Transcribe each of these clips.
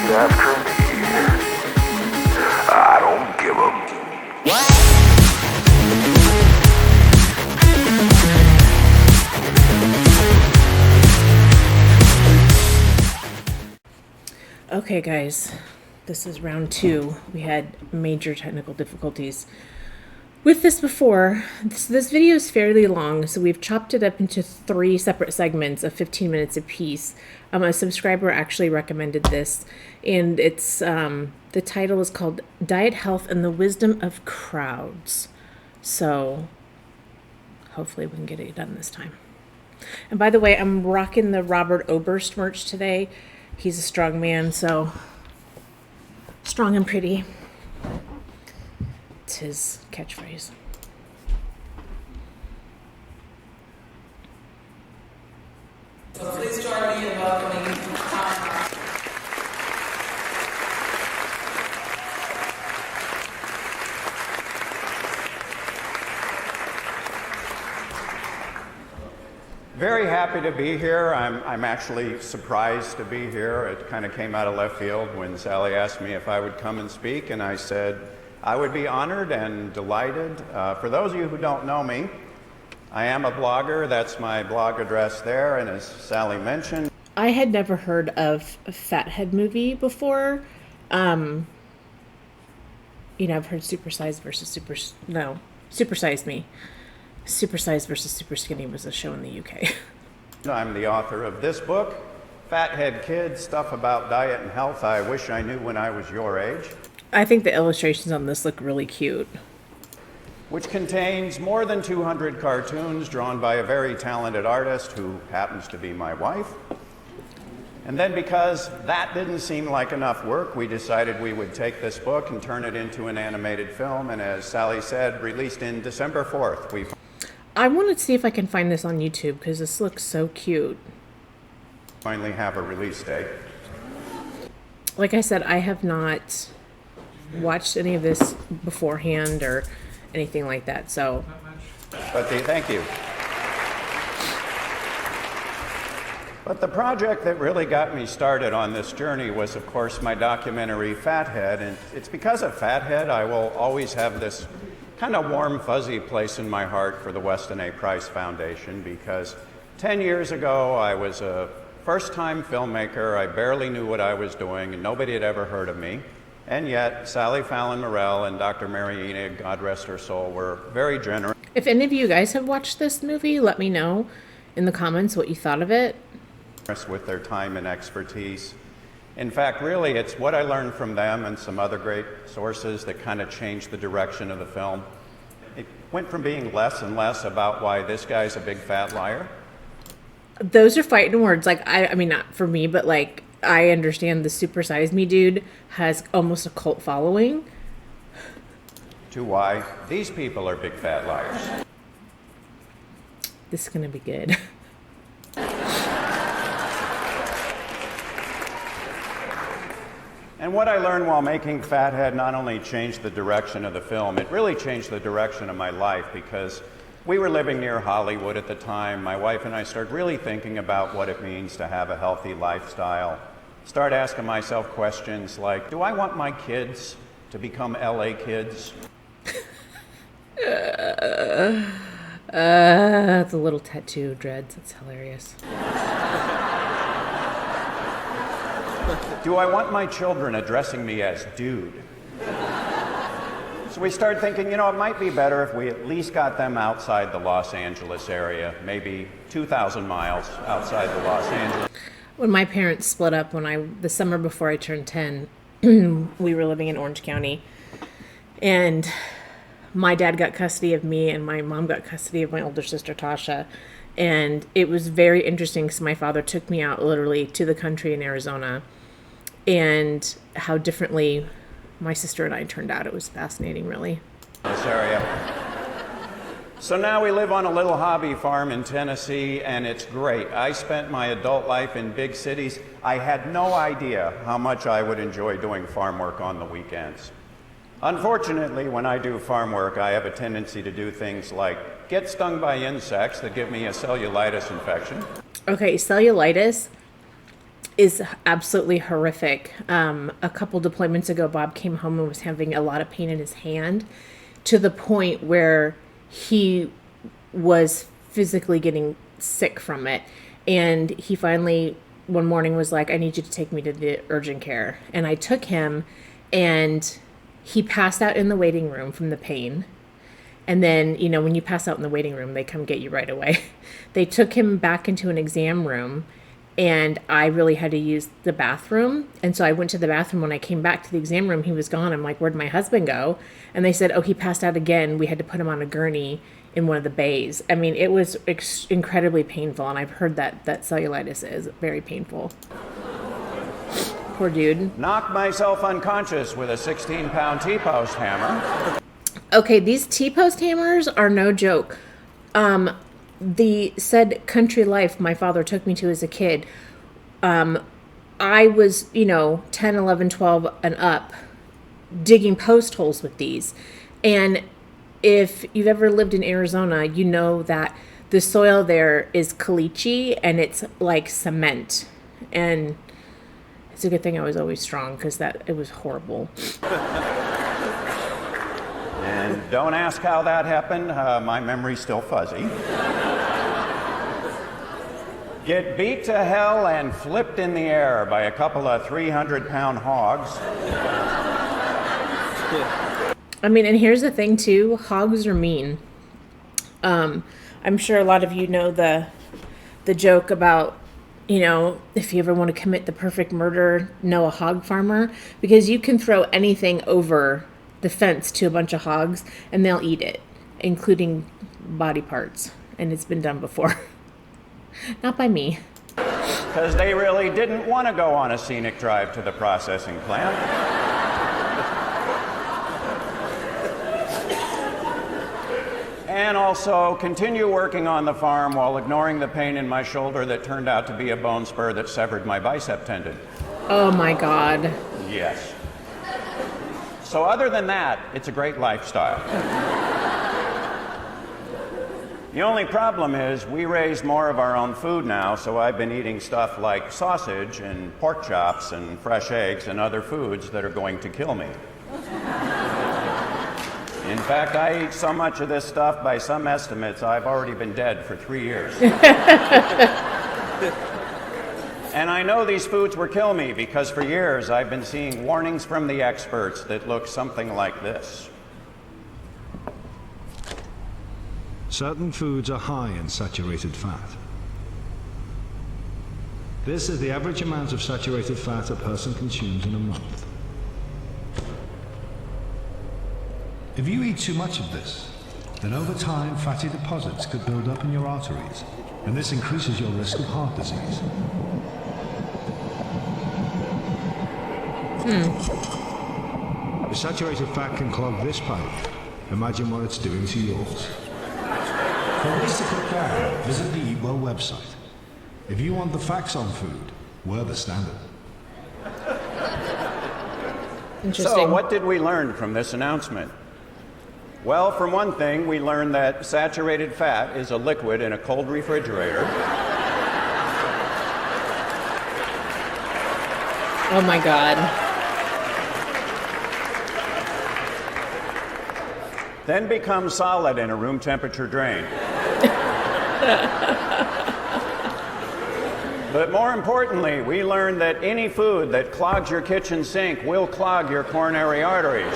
after me. I don't give a... Okay, guys, this is round 2. We had major technical difficulties with this before. This video is fairly long, so we've chopped it up into 3 separate segments of 15 minutes apiece. A subscriber actually recommended this, and it's the title is called Diet, Health, and the Wisdom of Crowds. So hopefully we can get it done this time. And by the way, I'm rocking the Robert Oberst merch today. He's a strong man, so strong and pretty. It's his catchphrase. So please join me in welcoming Tom. Very happy to be here. I'm actually surprised to be here. It kind of came out of left field when Sally asked me if I would come and speak, and I said I would be honored and delighted. For those of you who don't know me, I am a blogger. That's my blog address there, and as Sally mentioned, I had never heard of a Fathead movie before. I've heard Supersized versus Supersize Me. Supersized versus Super Skinny was a show in the UK. I'm the author of this book, Fathead Kids, Stuff About Diet and Health I Wish I Knew When I Was Your Age. I think the illustrations on this look really cute. Which contains more than 200 cartoons drawn by a very talented artist who happens to be my wife. And then because that didn't seem like enough work, we decided we would take this book and turn it into an animated film, and as Sally said, released in December 4th. I want to see if I can find this on YouTube because this looks so cute. Finally have a release date. Like I said, I have not watched any of this beforehand or anything like that, so. Thank you. But the project that really got me started on this journey was, of course, my documentary, Fathead, and it's because of Fathead I will always have this kind of warm, fuzzy place in my heart for the Weston A. Price Foundation, because 10 years ago I was a first-time filmmaker. I barely knew what I was doing, and nobody had ever heard of me. And yet, Sally Fallon Morell and Dr. Mary Enig, God rest her soul, were very generous. If any of you guys have watched this movie, let me know in the comments what you thought of it. With their time and expertise. In fact, really, it's what I learned from them and some other great sources that kind of changed the direction of the film. It went from being less and less about why this guy's a big fat liar. Those are fighting words. Like, I mean, not for me, but like, I understand the Super Size Me dude has almost a cult following. To why these people are big fat liars. This is gonna be good. And what I learned while making Fathead not only changed the direction of the film, it really changed the direction of my life, because we were living near Hollywood at the time. My wife and I started really thinking about what it means to have a healthy lifestyle. Start asking myself questions like, do I want my kids to become LA kids? It's a little tattoo dreads. It's hilarious. Do I want my children addressing me as dude? So we started thinking, it might be better if we at least got them outside the Los Angeles area, maybe 2,000 miles outside the Los Angeles. When my parents split up the summer before I turned 10, we were living in Orange County, and my dad got custody of me and my mom got custody of my older sister, Tasha. And it was very interesting because my father took me out literally to the country in Arizona, and how differently my sister and I turned out. It was fascinating, really. This area. So now we live on a little hobby farm in Tennessee, and it's great. I spent my adult life in big cities. I had no idea how much I would enjoy doing farm work on the weekends. Unfortunately, when I do farm work, I have a tendency to do things like get stung by insects that give me a cellulitis infection. Okay, cellulitis is absolutely horrific. A couple deployments ago, Bob came home and was having a lot of pain in his hand to the point where he was physically getting sick from it. And he finally, one morning, was like, I need you to take me to the urgent care. And I took him, and he passed out in the waiting room from the pain. And then, you know, when you pass out in the waiting room, they come get you right away. They took him back into an exam room, and I really had to use the bathroom. And so I went to the bathroom. When I came back to the exam room, he was gone. I'm like, where'd my husband go? And they said, oh, he passed out again. We had to put him on a gurney in one of the bays. I mean, it was incredibly painful. And I've heard that cellulitis is very painful. Poor dude. Knocked myself unconscious with a 16-pound T-post hammer. Okay, these T-post hammers are no joke. The said Country Life my father took me to as a kid, I was, 10, 11, 12 and up digging post holes with these. And if you've ever lived in Arizona, you know that the soil there is caliche and it's like cement. And it's a good thing I was always strong because it was horrible. And don't ask how that happened. My memory's still fuzzy. Get beat to hell and flipped in the air by a couple of 300-pound hogs. I mean, and here's the thing, too. Hogs are mean. I'm sure a lot of you know the joke about, if you ever want to commit the perfect murder, know a hog farmer. Because you can throw anything over the fence to a bunch of hogs and they'll eat it, including body parts. And it's been done before. Not by me. Because they really didn't want to go on a scenic drive to the processing plant. And also continue working on the farm while ignoring the pain in my shoulder that turned out to be a bone spur that severed my bicep tendon. Oh my God. Yes. So other than that, it's a great lifestyle. The only problem is we raise more of our own food now, so I've been eating stuff like sausage and pork chops and fresh eggs and other foods that are going to kill me. In fact, I eat so much of this stuff, by some estimates, I've already been dead for 3 years. And I know these foods will kill me because for years I've been seeing warnings from the experts that look something like this. Certain foods are high in saturated fat. This is the average amount of saturated fat a person consumes in a month. If you eat too much of this, then over time fatty deposits could build up in your arteries, and this increases your risk of heart disease. If saturated fat can clog this pipe, imagine what it's doing to yours. For ways to cook down, visit the Eat Well website. If you want the facts on food, we're the standard. Interesting. So what did we learn from this announcement? Well, for one thing, we learned that saturated fat is a liquid in a cold refrigerator. Oh my God. Then becomes solid in a room temperature drain. But more importantly, we learned that any food that clogs your kitchen sink will clog your coronary arteries.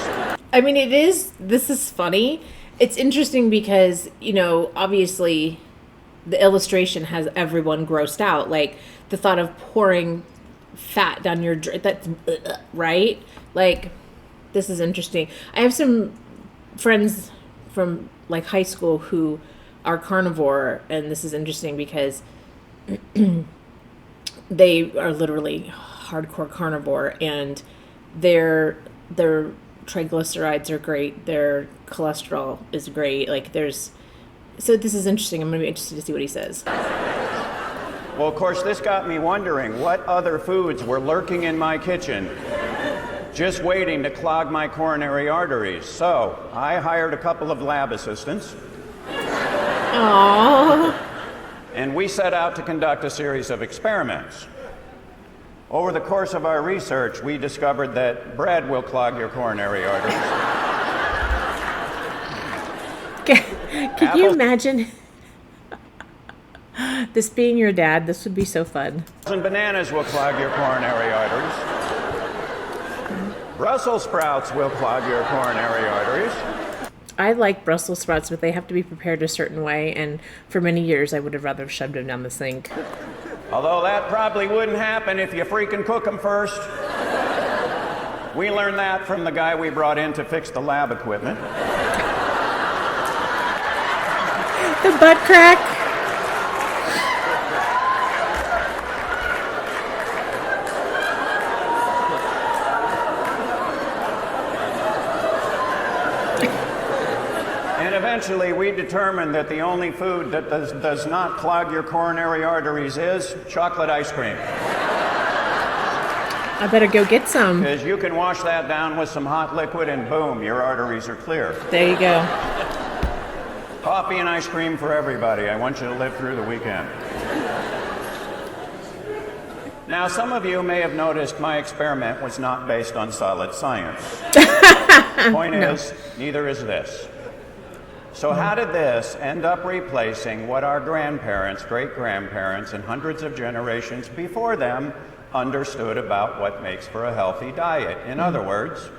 I mean, this is funny. It's interesting because, obviously the illustration has everyone grossed out. Like the thought of pouring fat down your drink, that's right? Like, this is interesting. I have some friends from like high school who are carnivore, and this is interesting because they are literally hardcore carnivore, and their triglycerides are great, their cholesterol is great. So this is interesting. I'm going to be interested to see what he says. Well, of course, this got me wondering what other foods were lurking in my kitchen, just waiting to clog my coronary arteries. So I hired a couple of lab assistants. Aww. And we set out to conduct a series of experiments. Over the course of our research, we discovered that bread will clog your coronary arteries. Can you imagine this being your dad? This would be so fun. And bananas will clog your coronary arteries. Brussels sprouts will clog your coronary arteries. I like Brussels sprouts, but they have to be prepared a certain way, and for many years I would have rather shoved them down the sink. Although that probably wouldn't happen if you freaking cook them first. We learned that from the guy we brought in to fix the lab equipment. The butt crack. And eventually we determined that the only food that does not clog your coronary arteries is chocolate ice cream. I better go get some. Because you can wash that down with some hot liquid and boom, your arteries are clear. There you go. Coffee and ice cream for everybody. I want you to live through the weekend. Now, some of you may have noticed my experiment was not based on solid science. Point is, neither is this. So how did this end up replacing what our grandparents, great-grandparents, and hundreds of generations before them understood about what makes for a healthy diet? In other words,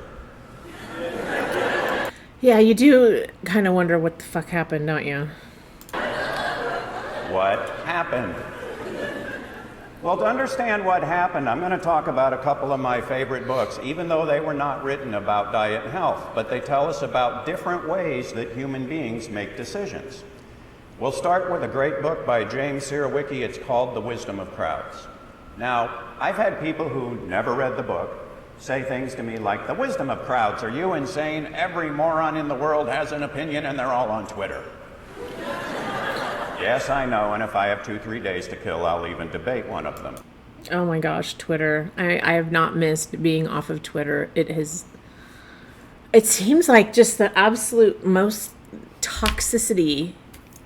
Yeah, you do kind of wonder what the fuck happened, don't you? what happened? Well, to understand what happened, I'm going to talk about a couple of my favorite books, even though they were not written about diet and health, but they tell us about different ways that human beings make decisions. We'll start with a great book by James Sirowicki. It's called The Wisdom of Crowds. Now, I've had people who never read the book say things to me like, "The wisdom of crowds, are you insane? Every moron in the world has an opinion and they're all on Twitter." Yes, I know, and if I have 2-3 days to kill, I'll even debate one of them. Oh my gosh, Twitter. I have not missed being off of Twitter. It seems like just the absolute most toxicity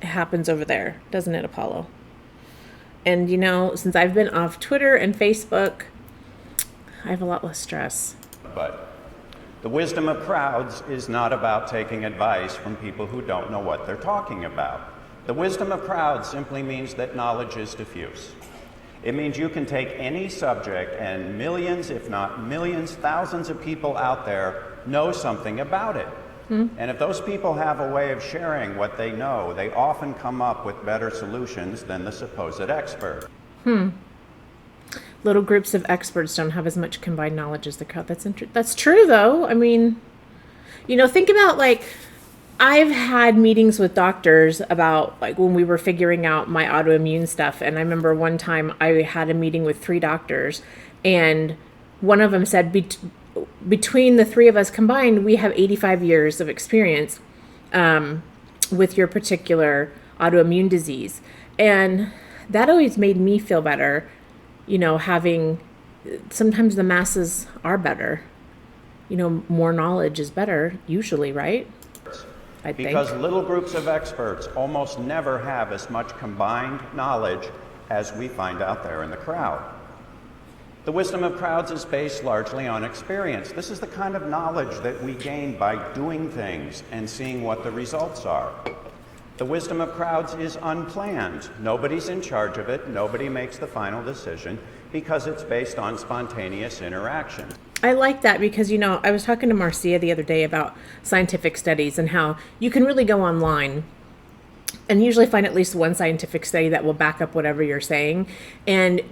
happens over there, doesn't it, Apollo? And you know, since I've been off Twitter and Facebook, I have a lot less stress. But the wisdom of crowds is not about taking advice from people who don't know what they're talking about. The wisdom of crowds simply means that knowledge is diffuse. It means you can take any subject and millions, if not millions, thousands of people out there know something about it. And if those people have a way of sharing what they know, they often come up with better solutions than the supposed expert. Little groups of experts don't have as much combined knowledge as the crowd. That's true, though. I mean, you know, think about, like, I've had meetings with doctors about, like, when we were figuring out my autoimmune stuff. And I remember one time I had a meeting with 3 doctors, and one of them said, between the 3 of us combined, we have 85 years of experience with your particular autoimmune disease. And that always made me feel better, you know, sometimes the masses are better. You know, more knowledge is better, usually, right? I think. Because little groups of experts almost never have as much combined knowledge as we find out there in the crowd. The wisdom of crowds is based largely on experience. This is the kind of knowledge that we gain by doing things and seeing what the results are. The wisdom of crowds is unplanned. Nobody's in charge of it. Nobody makes the final decision because it's based on spontaneous interaction. I like that because, you know, I was talking to Marcia the other day about scientific studies and how you can really go online and usually find at least one scientific study that will back up whatever you're saying. And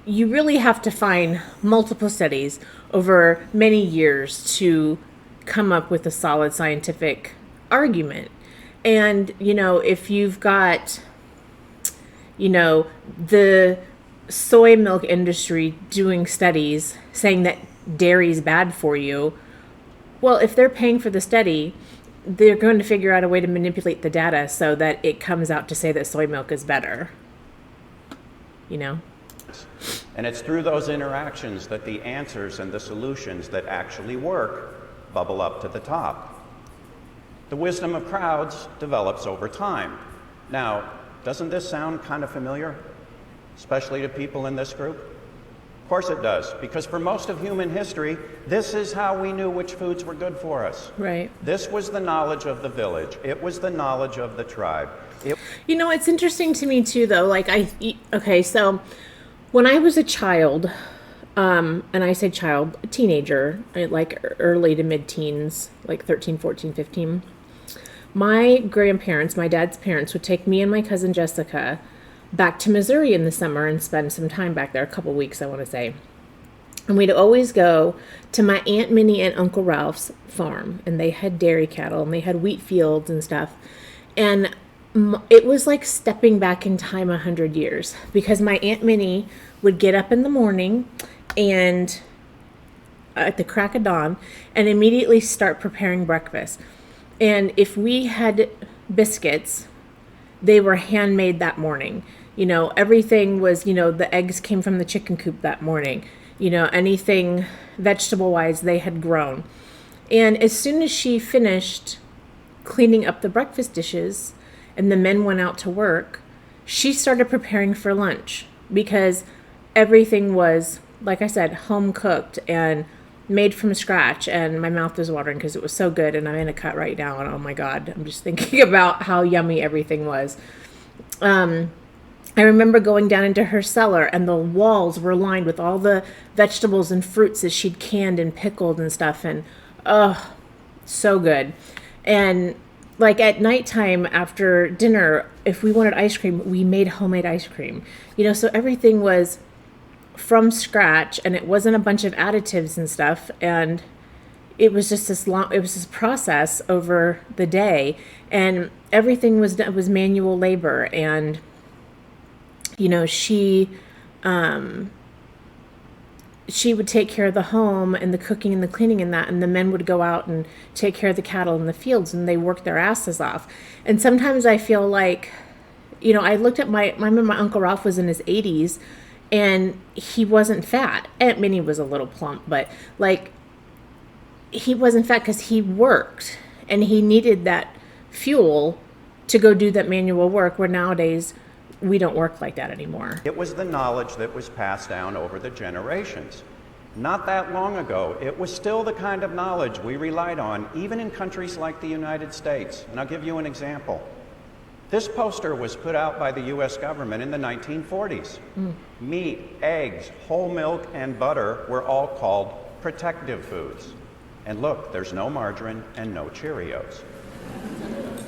you really have to find multiple studies over many years to come up with a solid scientific argument. And, you know, if you've got, you know, the soy milk industry doing studies saying that dairy is bad for you, well, if they're paying for the study, they're going to figure out a way to manipulate the data so that it comes out to say that soy milk is better. You know? And it's through those interactions that the answers and the solutions that actually work bubble up to the top. The wisdom of crowds develops over time. Now, doesn't this sound kind of familiar, especially to people in this group? Of course it does, because for most of human history, this is how we knew which foods were good for us. Right. This was the knowledge of the village. It was the knowledge of the tribe. You know, it's interesting to me too, though. Like okay, so when I was a child, and I say child, a teenager, like early to mid-teens, like 13, 14, 15, my grandparents, my dad's parents, would take me and my cousin Jessica back to Missouri in the summer and spend some time back there, a couple weeks, I want to say. And we'd always go to my Aunt Minnie and Uncle Ralph's farm, and they had dairy cattle, and they had wheat fields and stuff. And it was like stepping back in time 100 years, because my Aunt Minnie would get up in the morning and at the crack of dawn and immediately start preparing breakfast. And if we had biscuits, they were handmade that morning. You know, everything was, you know, the eggs came from the chicken coop that morning. You know, anything vegetable-wise they had grown. And as soon as she finished cleaning up the breakfast dishes and the men went out to work, she started preparing for lunch, because everything was, like I said, home cooked and made from scratch. And my mouth was watering because it was so good. And I'm in a cut right now, and oh my God, I'm just thinking about how yummy everything was. I remember going down into her cellar, and the walls were lined with all the vegetables and fruits that she'd canned and pickled and stuff. And oh, so good. And like at nighttime after dinner, if we wanted ice cream, we made homemade ice cream. You know, so everything was from scratch, and it wasn't a bunch of additives and stuff. And it was just this process over the day, and everything was manual labor. And you know, she would take care of the home and the cooking and the cleaning and that, and the men would go out and take care of the cattle in the fields, and they worked their asses off. And sometimes I feel like, you know, I looked at my Uncle Ralph was in his 80s, and he wasn't fat. Aunt Minnie was a little plump, but like, he wasn't fat because he worked, and he needed that fuel to go do that manual work, where nowadays we don't work like that anymore. It was the knowledge that was passed down over the generations. Not that long ago, it was still the kind of knowledge we relied on, even in countries like the United States. And I'll give you an example. This poster was put out by the US government in the 1940s. Meat, eggs, whole milk, and butter were all called protective foods. And look, there's no margarine and no Cheerios.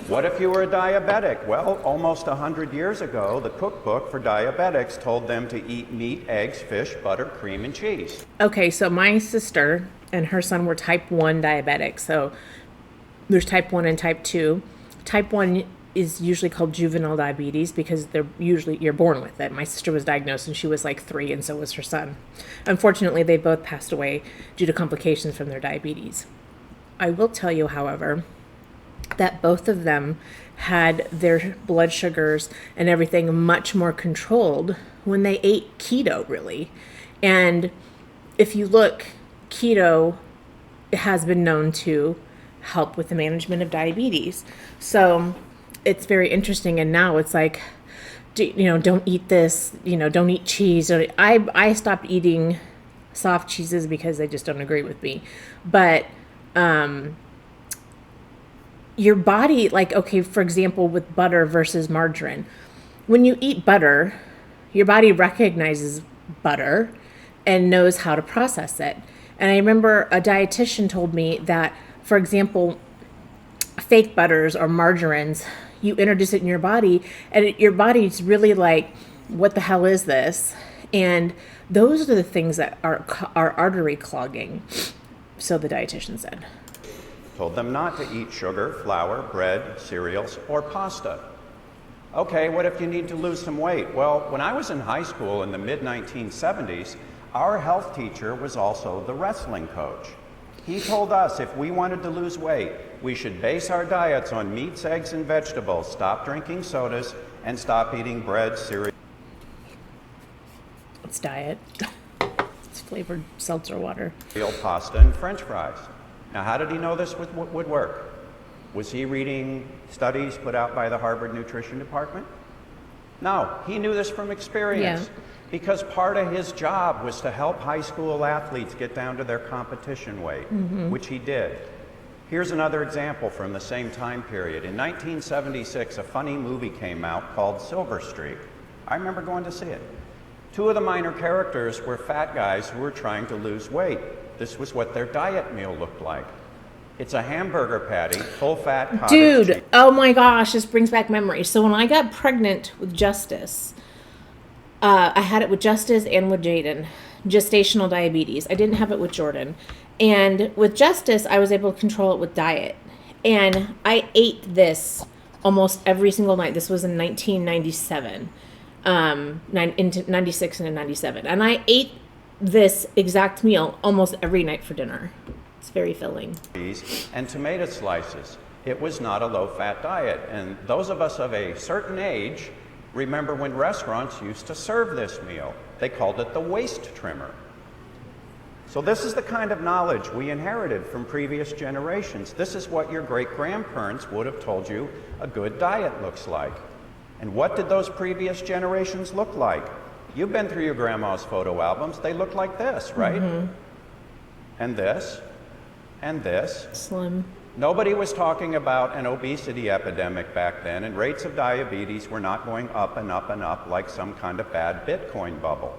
What if you were a diabetic? Well, almost 100 years ago, the cookbook for diabetics told them to eat meat, eggs, fish, butter, cream, and cheese. Okay, so my sister and her son were type 1 diabetics. So there's type 1 and type 2. Type 1 is usually called juvenile diabetes because you're born with it. My sister was diagnosed and she was like 3, and so was her son. Unfortunately, they both passed away due to complications from their diabetes. I will tell you, however, that both of them had their blood sugars and everything much more controlled when they ate keto, really. And if you look, keto has been known to help with the management of diabetes. So it's very interesting. And now it's like, don't eat this, don't eat cheese. I stopped eating soft cheeses because they just don't agree with me. But your body, like, okay, for example, with butter versus margarine, when you eat butter, your body recognizes butter and knows how to process it. And I remember a dietitian told me that, for example, fake butters or margarines, you introduce it in your body, and your body's really like, what the hell is this? And those are the things that are artery clogging, so the dietitian said. Told them not to eat sugar, flour, bread, cereals, or pasta. Okay, what if you need to lose some weight? Well, when I was in high school in the mid-1970s, our health teacher was also the wrestling coach. He told us if we wanted to lose weight, we should base our diets on meats, eggs, and vegetables, stop drinking sodas, and stop eating bread, cereal. It's diet. It's flavored seltzer water. Pasta, and French fries. Now, how did he know this would work? Was he reading studies put out by the Harvard Nutrition Department? No, he knew this from experience. Yeah. because part of his job was to help high school athletes get down to their competition weight, which he did. Here's another example from the same time period. In 1976, a funny movie came out called Silver Streak. I remember going to see it. Two of the minor characters were fat guys who were trying to lose weight. This was what their diet meal looked like. It's a hamburger patty, full-fat cottage cheese. Dude, oh my gosh, this brings back memories. So when I got pregnant with Justice, I had it with Justice and with Jaden, gestational diabetes. I didn't have it with Jordan. And with Justice, I was able to control it with diet. And I ate this almost every single night. This was in 1997, into 96 and in 97. And I ate this exact meal almost every night for dinner. It's very filling. And tomato slices. It was not a low-fat diet. And those of us of a certain age remember when restaurants used to serve this meal. They called it the waist trimmer. So this is the kind of knowledge we inherited from previous generations. This is what your great-grandparents would have told you a good diet looks like. And what did those previous generations look like? You've been through your grandma's photo albums. They look like this, right? And this, and this. Slim. Nobody was talking about an obesity epidemic back then, and rates of diabetes were not going up and up and up like some kind of bad Bitcoin bubble.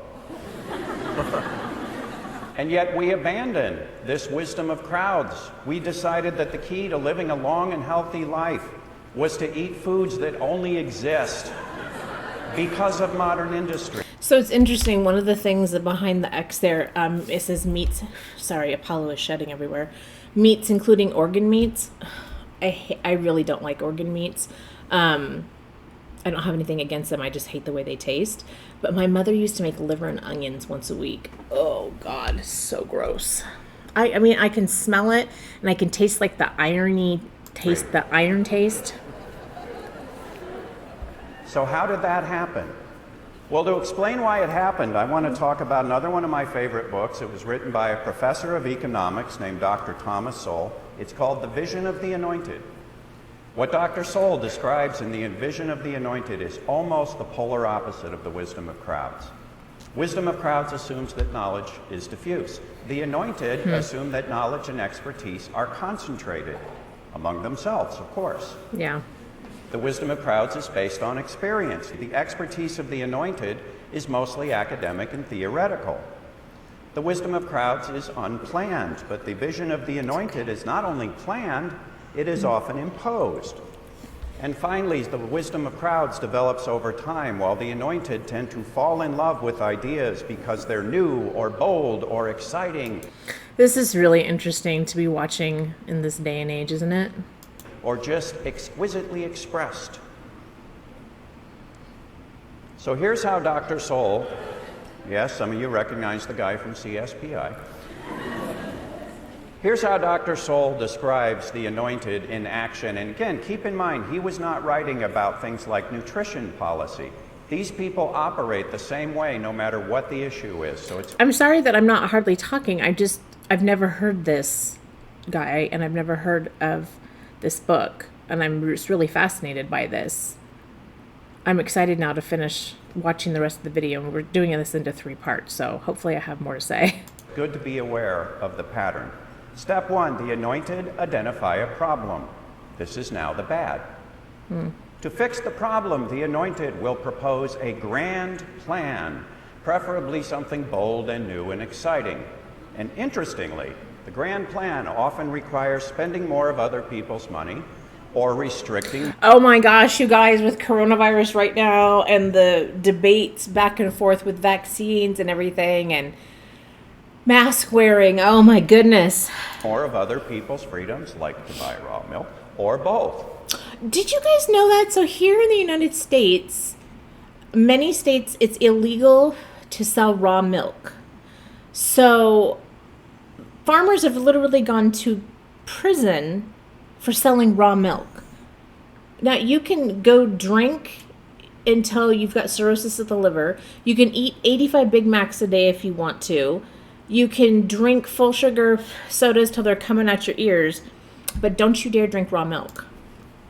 And yet we abandoned this wisdom of crowds. We decided that the key to living a long and healthy life was to eat foods that only exist because of modern industry. So it's interesting. One of the things that behind the X there, it says meats. Sorry, Apollo is shedding everywhere. Meats, including organ meats. I really don't like organ meats. I don't have anything against them. I just hate the way they taste. But my mother used to make liver and onions once a week. Oh, God, so gross. I mean, I can smell it, and I can taste like the irony taste, the iron taste. So how did that happen? Well, to explain why it happened, I want to talk about another one of my favorite books. It was written by a professor of economics named Dr. Thomas Sowell. It's called The Vision of the Anointed. What Dr. Sowell describes in the Vision of the Anointed is almost the polar opposite of the wisdom of crowds. Wisdom of crowds assumes that knowledge is diffuse. The anointed assume that knowledge and expertise are concentrated among themselves, of course. Yeah. The wisdom of crowds is based on experience. The expertise of the anointed is mostly academic and theoretical. The wisdom of crowds is unplanned, but the vision of the anointed is not only planned, it is often imposed. And finally, the wisdom of crowds develops over time, while the anointed tend to fall in love with ideas because they're new or bold or exciting. This is really interesting to be watching in this day and age, isn't it? Or just exquisitely expressed. So here's how Dr. Sowell, yes, some of you recognize the guy from CSPI. Here's how Dr. Sowell describes the anointed in action. And again, keep in mind, he was not writing about things like nutrition policy. These people operate the same way no matter what the issue is. So it's. I'm sorry that I'm not hardly talking. I've never heard this guy, and I've never heard of this book, and I'm just really fascinated by this. I'm excited now to finish watching the rest of the video, and we're doing this into 3 parts, so hopefully I have more to say. Good to be aware of the pattern. Step 1, the anointed identify a problem. This is now the bad. To fix the problem, the anointed will propose a grand plan, preferably something bold and new and exciting. And interestingly, the grand plan often requires spending more of other people's money or restricting. Oh my gosh, you guys, with coronavirus right now and the debates back and forth with vaccines and everything and mask wearing, oh my goodness. More of other people's freedoms, like to buy raw milk, or both. Did you guys know that? So here in the United States, many states, it's illegal to sell raw milk. So farmers have literally gone to prison for selling raw milk. Now, you can go drink until you've got cirrhosis of the liver. You can eat 85 Big Macs a day if you want to. You can drink full sugar sodas till they're coming out your ears, but don't you dare drink raw milk.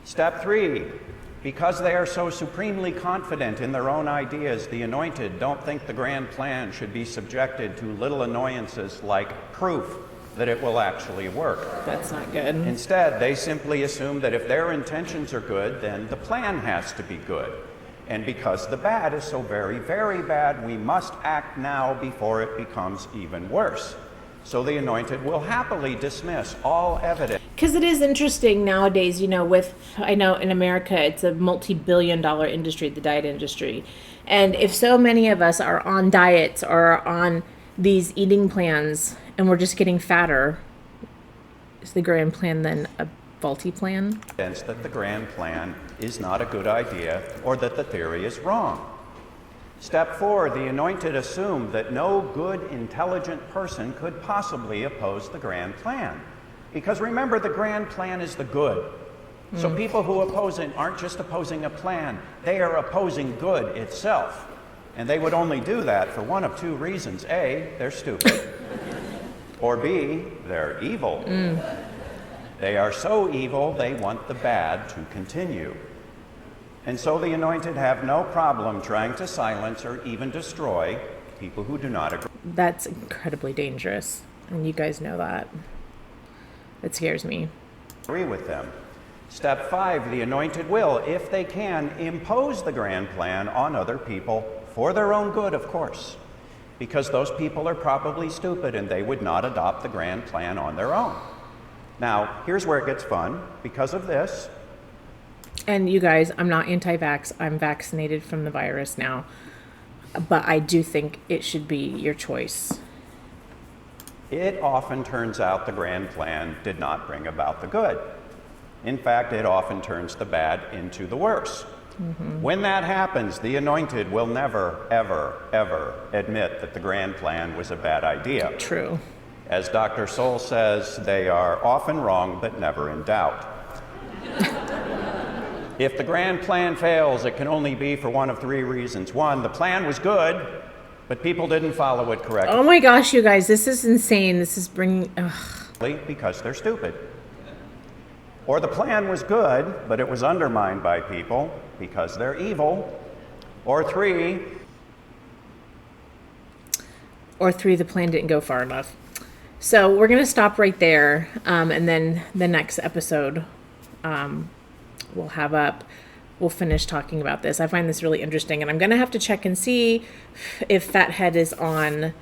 Step 3, Because they are so supremely confident in their own ideas, the anointed don't think the grand plan should be subjected to little annoyances like proof that it will actually work. That's not good. Instead, they simply assume that if their intentions are good, then the plan has to be good. And because the bad is so very, very bad, we must act now before it becomes even worse. So the anointed will happily dismiss all evidence. Because it is interesting nowadays, you know, I know in America it's a multi-billion-dollar industry, the diet industry. And if so many of us are on diets or are on these eating plans and we're just getting fatter, is the grand plan then a faulty plan? That the grand plan is not a good idea or that the theory is wrong. Step 4, the anointed assume that no good, intelligent person could possibly oppose the grand plan. Because remember, the grand plan is the good. So people who oppose it aren't just opposing a plan, they are opposing good itself. And they would only do that for one of two reasons. A, they're stupid. Or B, they're evil. They are so evil, they want the bad to continue. And so the anointed have no problem trying to silence or even destroy people who do not agree. That's incredibly dangerous. And you guys know that. It scares me. Agree with them. Step 5, the anointed will, if they can, impose the grand plan on other people for their own good, of course, because those people are probably stupid and they would not adopt the grand plan on their own. Now, here's where it gets fun. Because of this, And you guys, I'm not anti-vax. I'm vaccinated from the virus now. But I do think it should be your choice. it often turns out the grand plan did not bring about the good. In fact, it often turns the bad into the worse. When that happens, the anointed will never, ever, ever admit that the grand plan was a bad idea. True. As Dr. Soul says, they are often wrong, but never in doubt. If the grand plan fails, it can only be for one of three reasons. One, the plan was good, but people didn't follow it correctly. Oh my gosh, you guys, this is insane. This is bringing... Because they're stupid. Or the plan was good, but it was undermined by people because they're evil. Or three, the plan didn't go far enough. So we're going to stop right there. And then the next episode we'll have up, we'll finish talking about this. I find this really interesting. And I'm going to have to check and see if Fathead is on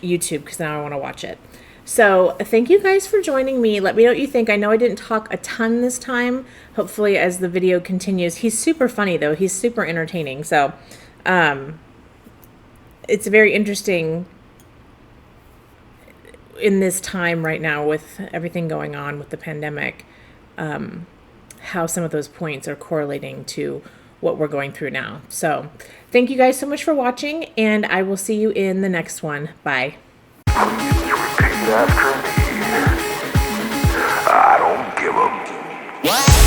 YouTube because now I want to watch it. So thank you guys for joining me. Let me know what you think. I know I didn't talk a ton this time. Hopefully as the video continues. He's super funny though. He's super entertaining. So it's very interesting in this time right now with everything going on with the pandemic, how some of those points are correlating to what we're going through now. So thank you guys so much for watching, and I will see you in the next one. Bye. After me, I don't give a... What?